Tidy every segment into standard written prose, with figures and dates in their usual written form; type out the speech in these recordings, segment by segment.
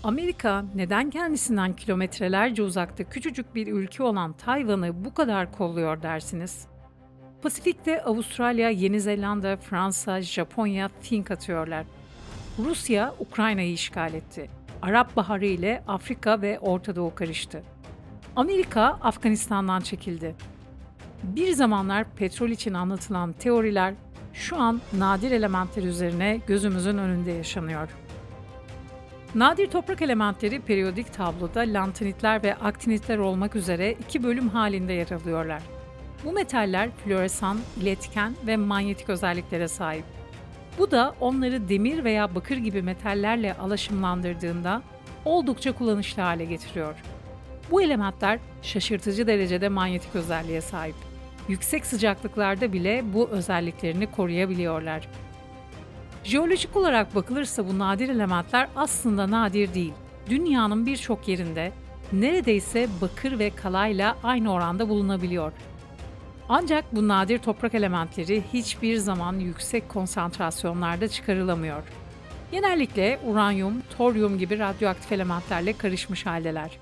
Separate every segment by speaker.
Speaker 1: Amerika neden kendisinden kilometrelerce uzakta küçücük bir ülke olan Tayvan'ı bu kadar kolluyor dersiniz? Pasifik'te Avustralya, Yeni Zelanda, Fransa, Japonya fink atıyorlar. Rusya Ukrayna'yı işgal etti. Arap Baharı ile Afrika ve Orta Doğu karıştı. Amerika Afganistan'dan çekildi. Bir zamanlar petrol için anlatılan teoriler şu an nadir elementler üzerine gözümüzün önünde yaşanıyor. Nadir toprak elementleri periyodik tabloda lantanitler ve aktinitler olmak üzere iki bölüm halinde yer alıyorlar. Bu metaller floresan, iletken ve manyetik özelliklere sahip. Bu da onları demir veya bakır gibi metallerle alaşımlandırdığında oldukça kullanışlı hale getiriyor. Bu elementler şaşırtıcı derecede manyetik özelliğe sahip. Yüksek sıcaklıklarda bile bu özelliklerini koruyabiliyorlar. Jeolojik olarak bakılırsa bu nadir elementler aslında nadir değil. Dünyanın birçok yerinde neredeyse bakır ve kalayla aynı oranda bulunabiliyor. Ancak bu nadir toprak elementleri hiçbir zaman yüksek konsantrasyonlarda çıkarılamıyor. Genellikle uranyum, toryum gibi radyoaktif elementlerle karışmış haldeler.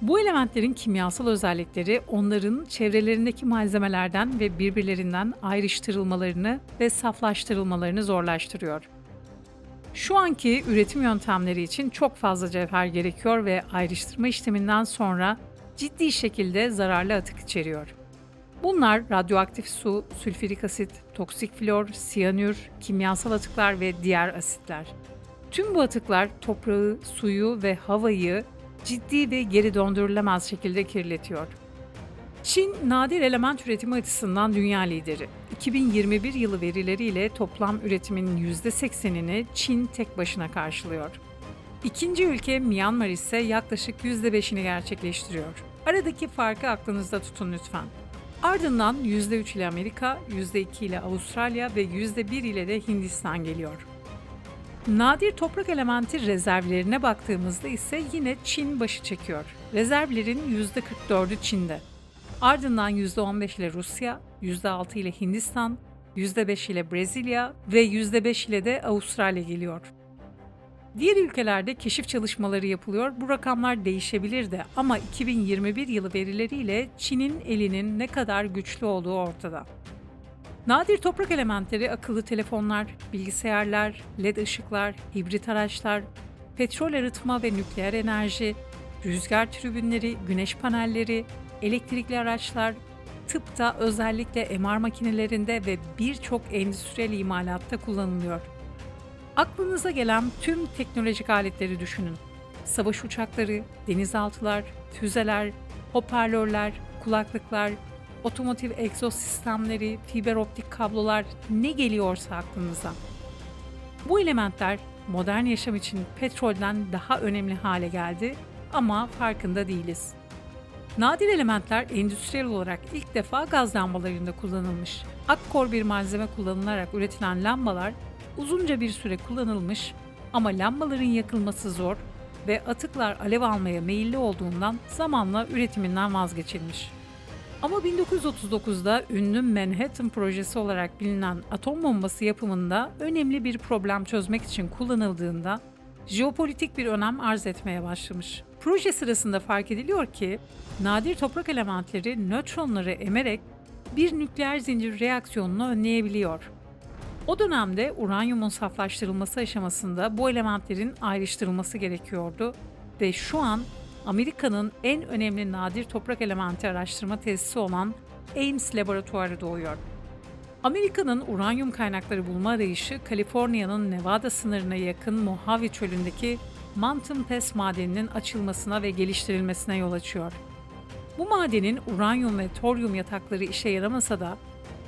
Speaker 1: Bu elementlerin kimyasal özellikleri onların çevrelerindeki malzemelerden ve birbirlerinden ayrıştırılmalarını ve saflaştırılmalarını zorlaştırıyor. Şu anki üretim yöntemleri için çok fazla cevher gerekiyor ve ayrıştırma işleminden sonra ciddi şekilde zararlı atık içeriyor. Bunlar radyoaktif su, sülfürik asit, toksik flor, siyanür, kimyasal atıklar ve diğer asitler. Tüm bu atıklar toprağı, suyu ve havayı ciddi ve geri döndürülemez şekilde kirletiyor. Çin, nadir element üretimi açısından dünya lideri. 2021 yılı verileriyle toplam üretimin %80'ini Çin tek başına karşılıyor. İkinci ülke Myanmar ise yaklaşık %5'ini gerçekleştiriyor. Aradaki farkı aklınızda tutun lütfen. Ardından %3 ile Amerika, %2 ile Avustralya ve %1 ile de Hindistan geliyor. Nadir toprak elementi rezervlerine baktığımızda ise yine Çin başı çekiyor. Rezervlerin %44'ü Çin'de. Ardından %15 ile Rusya, %6 ile Hindistan, %5 ile Brezilya ve %5 ile de Avustralya geliyor. Diğer ülkelerde keşif çalışmaları yapılıyor. Bu rakamlar değişebilir de ama 2021 yılı verileriyle Çin'in elinin ne kadar güçlü olduğu ortada. Nadir toprak elementleri akıllı telefonlar, bilgisayarlar, LED ışıklar, hibrit araçlar, petrol arıtma ve nükleer enerji, rüzgar türbinleri, güneş panelleri, elektrikli araçlar, tıpta özellikle MR makinelerinde ve birçok endüstriyel imalatta kullanılıyor. Aklınıza gelen tüm teknolojik aletleri düşünün. Savaş uçakları, denizaltılar, füzeler, hoparlörler, kulaklıklar, otomotiv egzoz sistemleri, fiber optik kablolar ne geliyorsa aklınıza. Bu elementler modern yaşam için petrolden daha önemli hale geldi ama farkında değiliz. Nadir elementler endüstriyel olarak ilk defa gaz lambalarında kullanılmış. Akkor bir malzeme kullanılarak üretilen lambalar uzunca bir süre kullanılmış ama lambaların yakılması zor ve atıklar alev almaya meyilli olduğundan zamanla üretiminden vazgeçilmiş. Ama 1939'da ünlü Manhattan projesi olarak bilinen atom bombası yapımında önemli bir problem çözmek için kullanıldığında jeopolitik bir önem arz etmeye başlamış. Proje sırasında fark ediliyor ki nadir toprak elementleri nötronları emerek bir nükleer zincir reaksiyonunu önleyebiliyor. O dönemde uranyumun saflaştırılması aşamasında bu elementlerin ayrıştırılması gerekiyordu ve şu an Amerika'nın en önemli nadir toprak elementi araştırma tesisi olan Ames laboratuvarı doğuyor. Amerika'nın uranyum kaynakları bulma arayışı, Kaliforniya'nın Nevada sınırına yakın Mojave Çölü'ndeki Mountain Pass madeninin açılmasına ve geliştirilmesine yol açıyor. Bu madenin uranyum ve toryum yatakları işe yaramasa da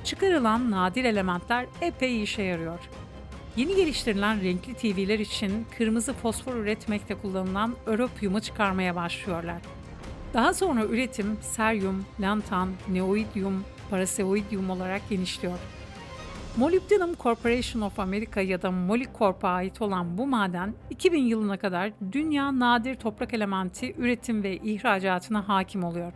Speaker 1: çıkarılan nadir elementler epey işe yarıyor. Yeni geliştirilen renkli TV'ler için kırmızı fosfor üretmekte kullanılan öropyumu çıkarmaya başlıyorlar. Daha sonra üretim seryum, lantan, neoidyum, paraseoidyum olarak genişliyor. Molybdenum Corporation of America ya da Molycorp'a ait olan bu maden 2000 yılına kadar dünya nadir toprak elementi üretim ve ihracatına hakim oluyor.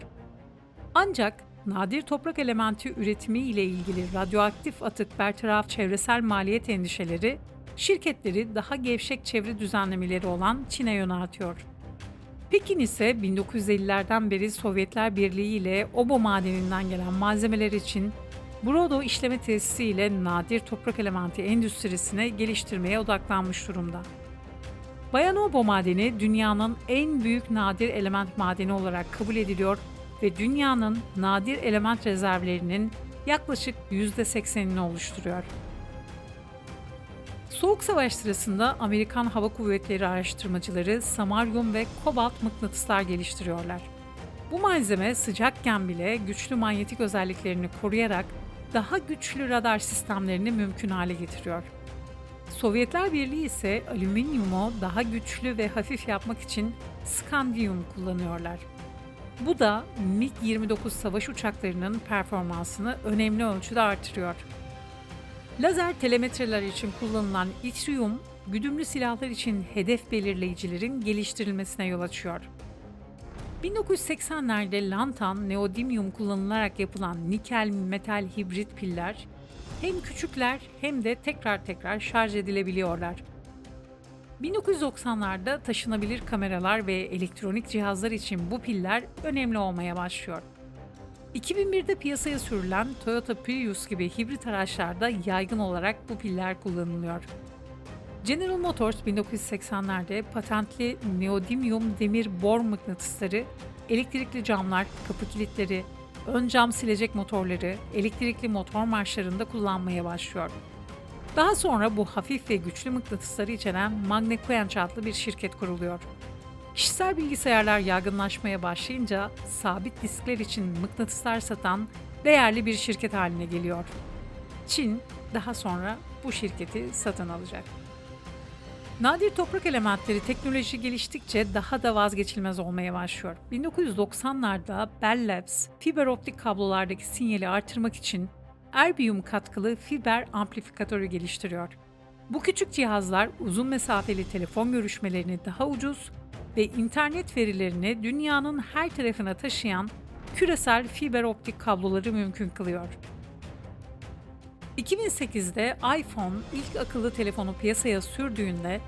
Speaker 1: Ancak nadir toprak elementi üretimi ile ilgili radyoaktif atık bertaraf çevresel maliyet endişeleri şirketleri daha gevşek çevre düzenlemeleri olan Çin'e yöneltiyor. Pekin ise 1950'lerden beri Sovyetler Birliği ile Obo madeninden gelen malzemeler için Brodo işleme tesisi ile nadir toprak elementi endüstrisine geliştirmeye odaklanmış durumda. Bayan Obo madeni dünyanın en büyük nadir element madeni olarak kabul ediliyor ve dünyanın nadir element rezervlerinin yaklaşık %80'ini oluşturuyor. Soğuk Savaş sırasında Amerikan Hava Kuvvetleri araştırmacıları samaryum ve kobalt mıknatıslar geliştiriyorlar. Bu malzeme sıcakken bile güçlü manyetik özelliklerini koruyarak daha güçlü radar sistemlerini mümkün hale getiriyor. Sovyetler Birliği ise alüminyumu daha güçlü ve hafif yapmak için skandiyum kullanıyorlar. Bu da MiG-29 savaş uçaklarının performansını önemli ölçüde artırıyor. Lazer telemetreler için kullanılan itrium, güdümlü silahlar için hedef belirleyicilerin geliştirilmesine yol açıyor. 1980'lerde lantan, neodymium kullanılarak yapılan nikel metal hibrit piller hem küçükler hem de tekrar şarj edilebiliyorlar. 1990'larda taşınabilir kameralar ve elektronik cihazlar için bu piller önemli olmaya başlıyor. 2001'de piyasaya sürülen Toyota Prius gibi hibrit araçlarda yaygın olarak bu piller kullanılıyor. General Motors 1980'lerde patentli neodymium demir bor mıknatısları, elektrikli camlar, kapı kilitleri, ön cam silecek motorları, elektrikli motor marşlarında kullanmaya başlıyor. Daha sonra bu hafif ve güçlü mıknatısları içeren Magnequench adlı bir şirket kuruluyor. Kişisel bilgisayarlar yaygınlaşmaya başlayınca sabit diskler için mıknatıslar satan değerli bir şirket haline geliyor. Çin daha sonra bu şirketi satın alacak. Nadir toprak elementleri teknoloji geliştikçe daha da vazgeçilmez olmaya başlıyor. 1990'larda Bell Labs, fiber optik kablolardaki sinyali artırmak için erbiyum katkılı fiber amplifikatörü geliştiriyor. Bu küçük cihazlar uzun mesafeli telefon görüşmelerini daha ucuz ve internet verilerini dünyanın her tarafına taşıyan küresel fiber optik kabloları mümkün kılıyor. 2008'de iPhone ilk akıllı telefonu piyasaya sürdüğünde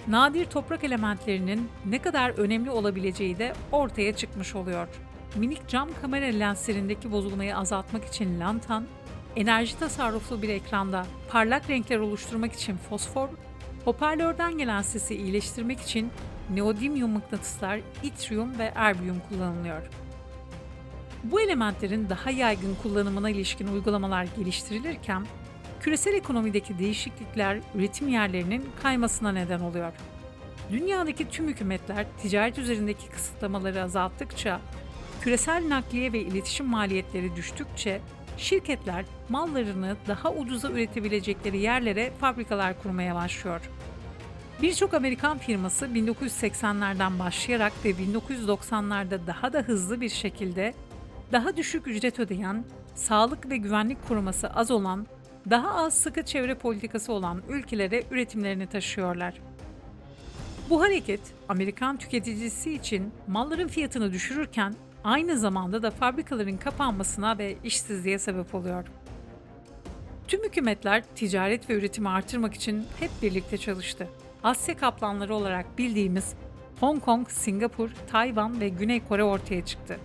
Speaker 1: nadir toprak elementlerinin ne kadar önemli olabileceği de ortaya çıkmış oluyor. Minik cam kamera lenslerindeki bozulmayı azaltmak için lantan, enerji tasarruflu bir ekranda parlak renkler oluşturmak için fosfor, hoparlörden gelen sesi iyileştirmek için neodymium mıknatıslar, itrium ve erbiyum kullanılıyor. Bu elementlerin daha yaygın kullanımına ilişkin uygulamalar geliştirilirken, küresel ekonomideki değişiklikler üretim yerlerinin kaymasına neden oluyor. Dünyadaki tüm hükümetler ticaret üzerindeki kısıtlamaları azalttıkça, küresel nakliye ve iletişim maliyetleri düştükçe, şirketler mallarını daha ucuza üretebilecekleri yerlere fabrikalar kurmaya başlıyor. Birçok Amerikan firması 1980'lerden başlayarak ve 1990'larda daha da hızlı bir şekilde daha düşük ücret ödeyen, sağlık ve güvenlik koruması az olan, daha az sıkı çevre politikası olan ülkelere üretimlerini taşıyorlar. Bu hareket Amerikan tüketicisi için malların fiyatını düşürürken aynı zamanda da fabrikaların kapanmasına ve işsizliğe sebep oluyor. Tüm hükümetler ticaret ve üretimi artırmak için hep birlikte çalıştı. Asya kaplanları olarak bildiğimiz Hong Kong, Singapur, Tayvan ve Güney Kore ortaya çıktı.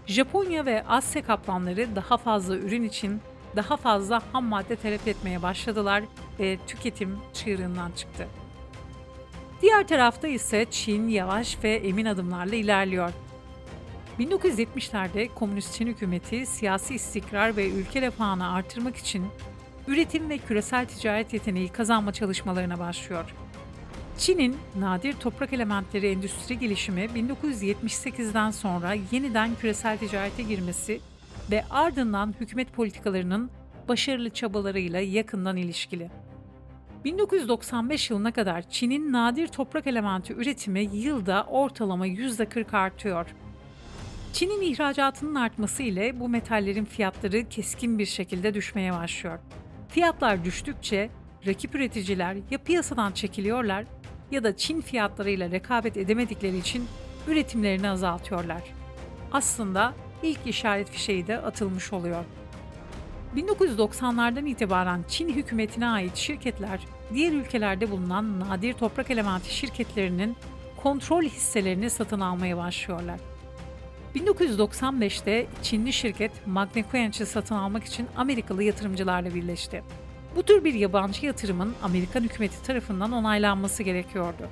Speaker 1: Japonya ve Asya kaplanları daha fazla ürün için daha fazla ham madde talep etmeye başladılar ve tüketim çığırından çıktı. Diğer tarafta ise Çin yavaş ve emin adımlarla ilerliyor. 1970'lerde Komünist Çin hükümeti siyasi istikrar ve ülke refahını artırmak için üretim ve küresel ticaret yeteneği kazanma çalışmalarına başlıyor. Çin'in nadir toprak elementleri endüstri gelişimi 1978'den sonra yeniden küresel ticarete girmesi ve ardından hükümet politikalarının başarılı çabalarıyla yakından ilişkili. 1995 yılına kadar Çin'in nadir toprak elementi üretimi yılda ortalama %40 artıyor. Çin'in ihracatının artması ile bu metallerin fiyatları keskin bir şekilde düşmeye başlıyor. Fiyatlar düştükçe rakip üreticiler ya piyasadan çekiliyorlar ya da Çin fiyatlarıyla rekabet edemedikleri için üretimlerini azaltıyorlar. Aslında ilk işaret fişeği de atılmış oluyor. 1990'lardan itibaren Çin hükümetine ait şirketler diğer ülkelerde bulunan nadir toprak elementi şirketlerinin kontrol hisselerini satın almaya başlıyorlar. 1995'te Çinli şirket Magnequench'i satın almak için Amerikalı yatırımcılarla birleşti. Bu tür bir yabancı yatırımın Amerikan hükümeti tarafından onaylanması gerekiyordu.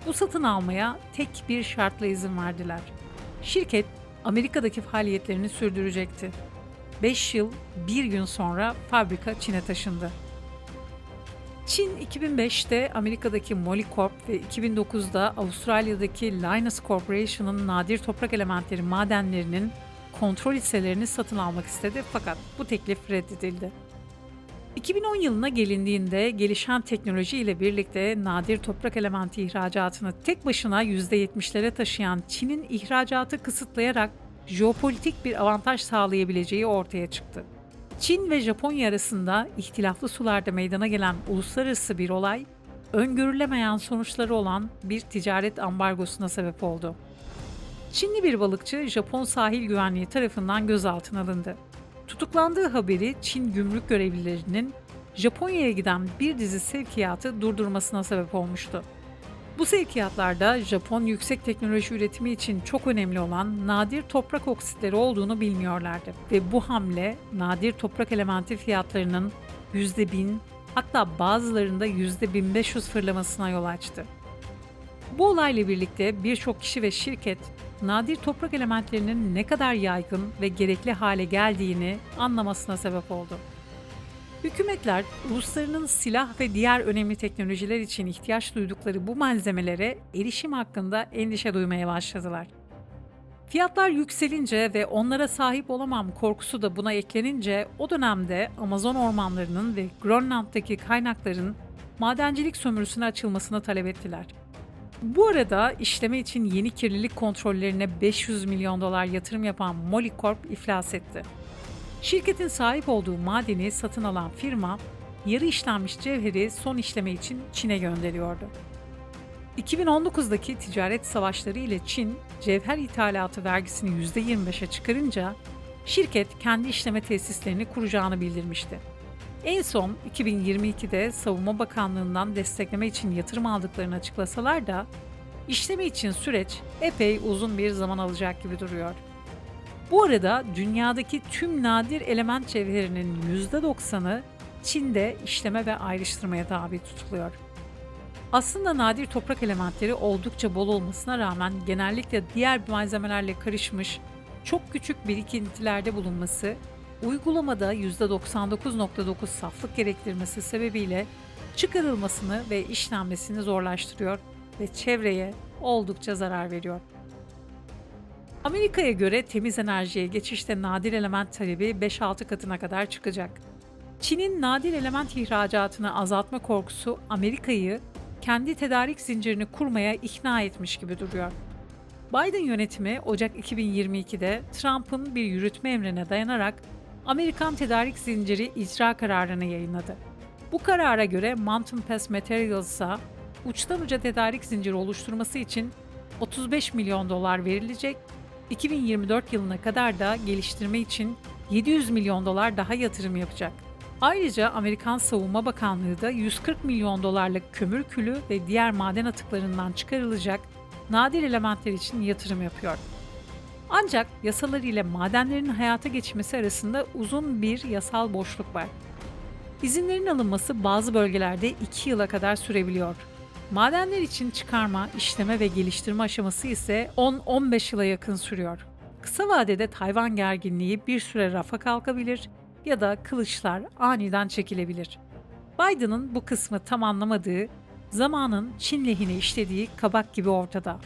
Speaker 1: Bu satın almaya tek bir şartla izin verdiler. Şirket Amerika'daki faaliyetlerini sürdürecekti. 5 yıl 1 gün sonra fabrika Çin'e taşındı. Çin 2005'te Amerika'daki Molycorp ve 2009'da Avustralya'daki Lynas Corporation'ın nadir toprak elementleri madenlerinin kontrol hisselerini satın almak istedi fakat bu teklif reddedildi. 2010 yılına gelindiğinde gelişen teknoloji ile birlikte nadir toprak elementi ihracatını tek başına %70'lere taşıyan Çin'in ihracatı kısıtlayarak jeopolitik bir avantaj sağlayabileceği ortaya çıktı. Çin ve Japonya arasında ihtilaflı sularda meydana gelen uluslararası bir olay, öngörülemeyen sonuçları olan bir ticaret ambargosuna sebep oldu. Çinli bir balıkçı Japon sahil güvenliği tarafından gözaltına alındı. Tutuklandığı haberi Çin gümrük görevlilerinin Japonya'ya giden bir dizi sevkiyatı durdurmasına sebep olmuştu. Bu sevkiyatlarda Japon yüksek teknoloji üretimi için çok önemli olan nadir toprak oksitleri olduğunu bilmiyorlardı ve bu hamle nadir toprak elementi fiyatlarının %1000 hatta bazılarında %1500 fırlamasına yol açtı. Bu olayla birlikte birçok kişi ve şirket nadir toprak elementlerinin ne kadar yaygın ve gerekli hale geldiğini anlamasına sebep oldu. Hükümetler, uluslarının silah ve diğer önemli teknolojiler için ihtiyaç duydukları bu malzemelere erişim hakkında endişe duymaya başladılar. Fiyatlar yükselince ve onlara sahip olamam korkusu da buna eklenince o dönemde Amazon ormanlarının ve Grönland'daki kaynakların madencilik sömürüsüne açılmasını talep ettiler. Bu arada işleme için yeni kirlilik kontrollerine 500 milyon dolar yatırım yapan Molycorp iflas etti. Şirketin sahip olduğu madeni satın alan firma, yarı işlenmiş cevheri son işleme için Çin'e gönderiyordu. 2019'daki ticaret savaşları ile Çin, cevher ithalatı vergisini %25'e çıkarınca, şirket kendi işleme tesislerini kuracağını bildirmişti. En son 2022'de Savunma Bakanlığı'ndan destekleme için yatırım aldıklarını açıklasalar da, işleme için süreç epey uzun bir zaman alacak gibi duruyor. Bu arada dünyadaki tüm nadir element cevherinin %90'ı Çin'de işleme ve ayrıştırmaya tabi tutuluyor. Aslında nadir toprak elementleri oldukça bol olmasına rağmen genellikle diğer malzemelerle karışmış, çok küçük birikintilerde bulunması, uygulamada %99.9 saflık gerektirmesi sebebiyle çıkarılmasını ve işlenmesini zorlaştırıyor ve çevreye oldukça zarar veriyor. Amerika'ya göre temiz enerjiye geçişte nadir element talebi 5-6 katına kadar çıkacak. Çin'in nadir element ihracatını azaltma korkusu Amerika'yı kendi tedarik zincirini kurmaya ikna etmiş gibi duruyor. Biden yönetimi Ocak 2022'de Trump'ın bir yürütme emrine dayanarak Amerikan tedarik zinciri icra kararını yayınladı. Bu karara göre Mountain Pass Materials'a uçtan uca tedarik zinciri oluşturması için 35 milyon dolar verilecek, 2024 yılına kadar da geliştirme için 700 milyon dolar daha yatırım yapacak. Ayrıca Amerikan Savunma Bakanlığı da 140 milyon dolarlık kömür külü ve diğer maden atıklarından çıkarılacak nadir elementler için yatırım yapıyor. Ancak yasalar ile madenlerin hayata geçmesi arasında uzun bir yasal boşluk var. İzinlerin alınması bazı bölgelerde 2 yıla kadar sürebiliyor. Madenler için çıkarma, işleme ve geliştirme aşaması ise 10-15 yıla yakın sürüyor. Kısa vadede Tayvan gerginliği bir süre rafa kalkabilir ya da kılıçlar aniden çekilebilir. Biden'ın bu kısmı tam anlamadığı, zamanın Çin lehine işlediği kabak gibi ortada.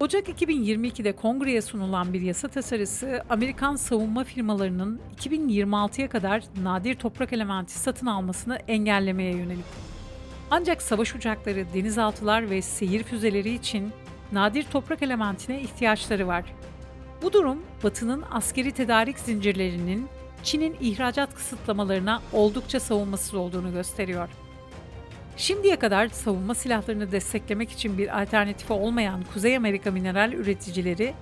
Speaker 1: Ocak 2022'de Kongreye sunulan bir yasa tasarısı, Amerikan savunma firmalarının 2026'ya kadar nadir toprak elementi satın almasını engellemeye yönelik. Ancak savaş uçakları, denizaltılar ve seyir füzeleri için nadir toprak elementine ihtiyaçları var. Bu durum, Batı'nın askeri tedarik zincirlerinin Çin'in ihracat kısıtlamalarına oldukça savunmasız olduğunu gösteriyor. Şimdiye kadar savunma silahlarını desteklemek için bir alternatifi olmayan Kuzey Amerika mineral üreticileri,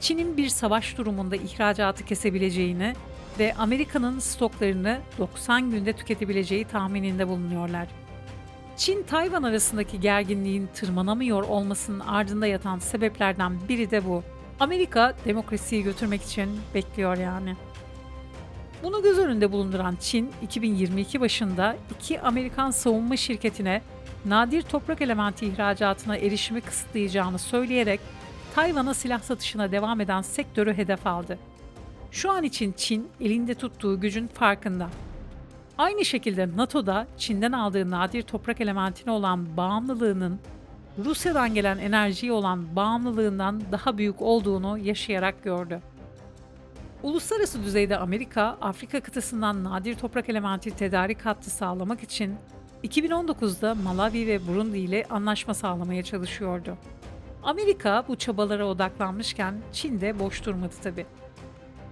Speaker 1: Çin'in bir savaş durumunda ihracatı kesebileceğini ve Amerika'nın stoklarını 90 günde tüketebileceği tahmininde bulunuyorlar. Çin-Tayvan arasındaki gerginliğin tırmanamıyor olmasının ardında yatan sebeplerden biri de bu. Amerika demokrasiyi götürmek için bekliyor yani. Bunu göz önünde bulunduran Çin, 2022 başında iki Amerikan savunma şirketine nadir toprak elementi ihracatına erişimi kısıtlayacağını söyleyerek Tayvan'a silah satışına devam eden sektörü hedef aldı. Şu an için Çin elinde tuttuğu gücün farkında. Aynı şekilde NATO'da Çin'den aldığı nadir toprak elementine olan bağımlılığının Rusya'dan gelen enerjiye olan bağımlılığından daha büyük olduğunu yaşayarak gördü. Uluslararası düzeyde Amerika, Afrika kıtasından nadir toprak elementi tedarik hattı sağlamak için 2019'da Malawi ve Burundi ile anlaşma sağlamaya çalışıyordu. Amerika bu çabalara odaklanmışken Çin de boş durmadı tabii.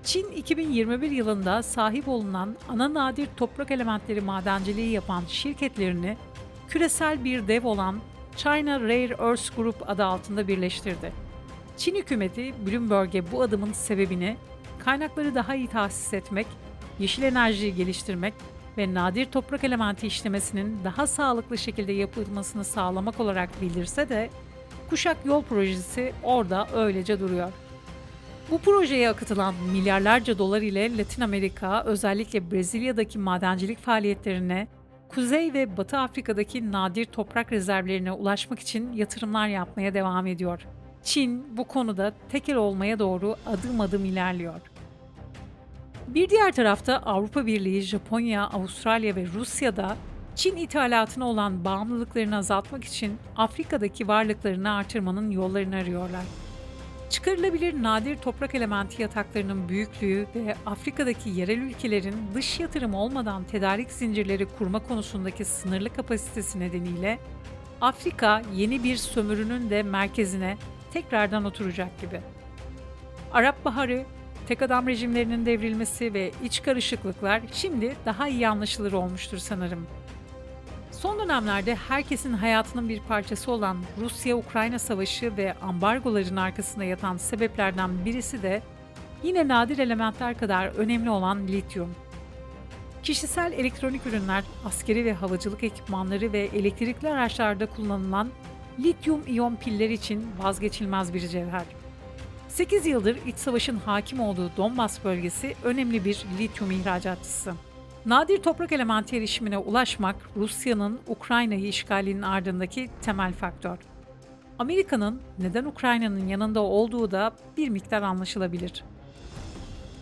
Speaker 1: Çin 2021 yılında sahip olunan ana nadir toprak elementleri madenciliği yapan şirketlerini küresel bir dev olan China Rare Earths Group adı altında birleştirdi. Çin hükümeti Bloomberg'e bu adımın sebebini kaynakları daha iyi tahsis etmek, yeşil enerjiyi geliştirmek ve nadir toprak elementi işlemesinin daha sağlıklı şekilde yapılmasını sağlamak olarak bildirse de Kuşak Yol projesi orada öylece duruyor. Bu projeye akıtılan milyarlarca dolar ile Latin Amerika, özellikle Brezilya'daki madencilik faaliyetlerine, Kuzey ve Batı Afrika'daki nadir toprak rezervlerine ulaşmak için yatırımlar yapmaya devam ediyor. Çin bu konuda tekel olmaya doğru adım adım ilerliyor. Bir diğer tarafta Avrupa Birliği, Japonya, Avustralya ve Rusya'da Çin ithalatına olan bağımlılıklarını azaltmak için Afrika'daki varlıklarını artırmanın yollarını arıyorlar. Çıkarılabilir nadir toprak elementi yataklarının büyüklüğü ve Afrika'daki yerel ülkelerin dış yatırım olmadan tedarik zincirleri kurma konusundaki sınırlı kapasitesi nedeniyle Afrika yeni bir sömürünün de merkezine tekrardan oturacak gibi. Arap Baharı, tek adam rejimlerinin devrilmesi ve iç karışıklıklar şimdi daha iyi anlaşılır olmuştur sanırım. Son dönemlerde herkesin hayatının bir parçası olan Rusya-Ukrayna savaşı ve ambargoların arkasında yatan sebeplerden birisi de yine nadir elementler kadar önemli olan lityum. Kişisel elektronik ürünler, askeri ve havacılık ekipmanları ve elektrikli araçlarda kullanılan lityum iyon piller için vazgeçilmez bir cevher. 8 yıldır iç savaşın hakim olduğu Donbas bölgesi önemli bir lityum ihracatçısı. Nadir toprak elementi erişimine ulaşmak Rusya'nın Ukrayna'yı işgalinin ardındaki temel faktör. Amerika'nın neden Ukrayna'nın yanında olduğu da bir miktar anlaşılabilir.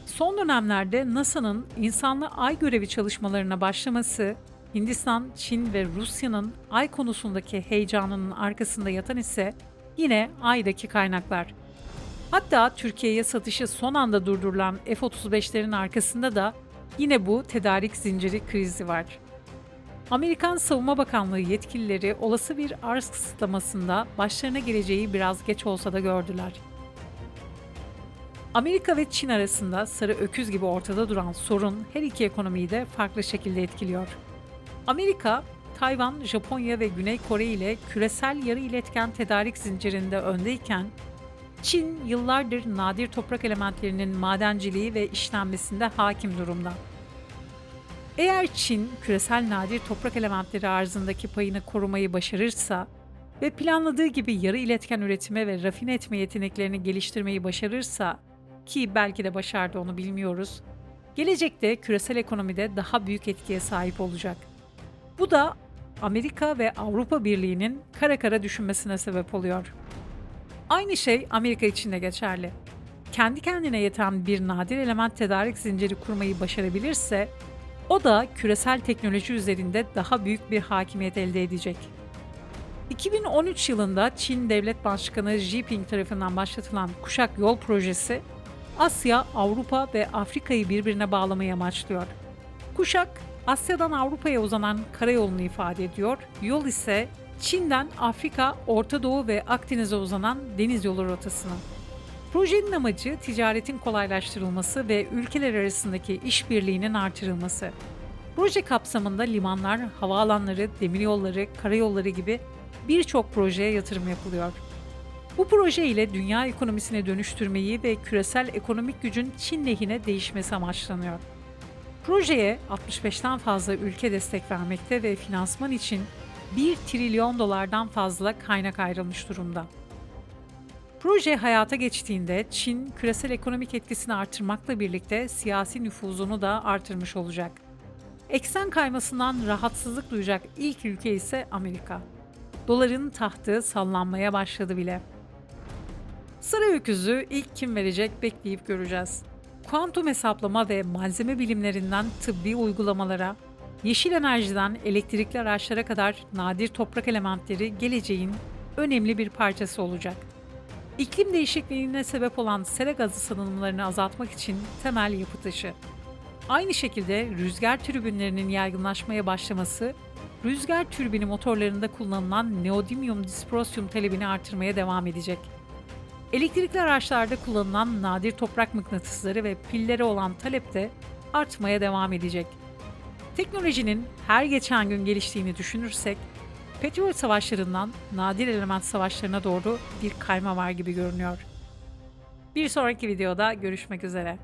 Speaker 1: Son dönemlerde NASA'nın insanlı ay görevi çalışmalarına başlaması, Hindistan, Çin ve Rusya'nın ay konusundaki heyecanının arkasında yatan ise yine aydaki kaynaklar. Hatta Türkiye'ye satışı son anda durdurulan F-35'lerin arkasında da yine bu tedarik zinciri krizi var. Amerikan Savunma Bakanlığı yetkilileri olası bir arz kısıtlamasında başlarına geleceği biraz geç olsa da gördüler. Amerika ve Çin arasında sarı öküz gibi ortada duran sorun her iki ekonomiyi de farklı şekilde etkiliyor. Amerika, Tayvan, Japonya ve Güney Kore ile küresel yarı iletken tedarik zincirinde öndeyken, Çin yıllardır nadir toprak elementlerinin madenciliği ve işlenmesinde hakim durumda. Eğer Çin küresel nadir toprak elementleri arzındaki payını korumayı başarırsa ve planladığı gibi yarı iletken üretime ve rafine etme yeteneklerini geliştirmeyi başarırsa, ki belki de başardı onu bilmiyoruz, gelecekte küresel ekonomide daha büyük etkiye sahip olacak. Bu da Amerika ve Avrupa Birliği'nin kara kara düşünmesine sebep oluyor. Aynı şey Amerika için de geçerli. Kendi kendine yeten bir nadir element tedarik zinciri kurmayı başarabilirse, o da küresel teknoloji üzerinde daha büyük bir hakimiyet elde edecek. 2013 yılında Çin Devlet Başkanı Xi Jinping tarafından başlatılan Kuşak Yol projesi, Asya, Avrupa ve Afrika'yı birbirine bağlamayı amaçlıyor. Kuşak, Asya'dan Avrupa'ya uzanan karayolunu ifade ediyor, yol ise Çin'den Afrika, Orta Doğu ve Akdeniz'e uzanan deniz yolu rotasını. Projenin amacı ticaretin kolaylaştırılması ve ülkeler arasındaki işbirliğinin artırılması. Proje kapsamında limanlar, havaalanları, demiryolları, karayolları gibi birçok projeye yatırım yapılıyor. Bu proje ile dünya ekonomisine dönüştürmeyi ve küresel ekonomik gücün Çin lehine değişmesi amaçlanıyor. Projeye 65'ten fazla ülke destek vermekte ve finansman için 1 trilyon dolardan fazla kaynak ayrılmış durumda. Proje hayata geçtiğinde Çin küresel ekonomik etkisini artırmakla birlikte siyasi nüfuzunu da artırmış olacak. Eksen kaymasından rahatsızlık duyacak ilk ülke ise Amerika. Doların tahtı sallanmaya başladı bile. Sıra öküzü ilk kim verecek bekleyip göreceğiz. Kuantum hesaplama ve malzeme bilimlerinden tıbbi uygulamalara, yeşil enerjiden elektrikli araçlara kadar nadir toprak elementleri geleceğin önemli bir parçası olacak. İklim değişikliğine sebep olan sera gazı salınımlarını azaltmak için temel yapı taşı. Aynı şekilde rüzgar türbinlerinin yaygınlaşmaya başlaması, rüzgar türbini motorlarında kullanılan neodymium disprosyum talebini artırmaya devam edecek. Elektrikli araçlarda kullanılan nadir toprak mıknatısları ve pillere olan talep de artmaya devam edecek. Teknolojinin her geçen gün geliştiğini düşünürsek, petrol savaşlarından nadir element savaşlarına doğru bir kayma var gibi görünüyor. Bir sonraki videoda görüşmek üzere.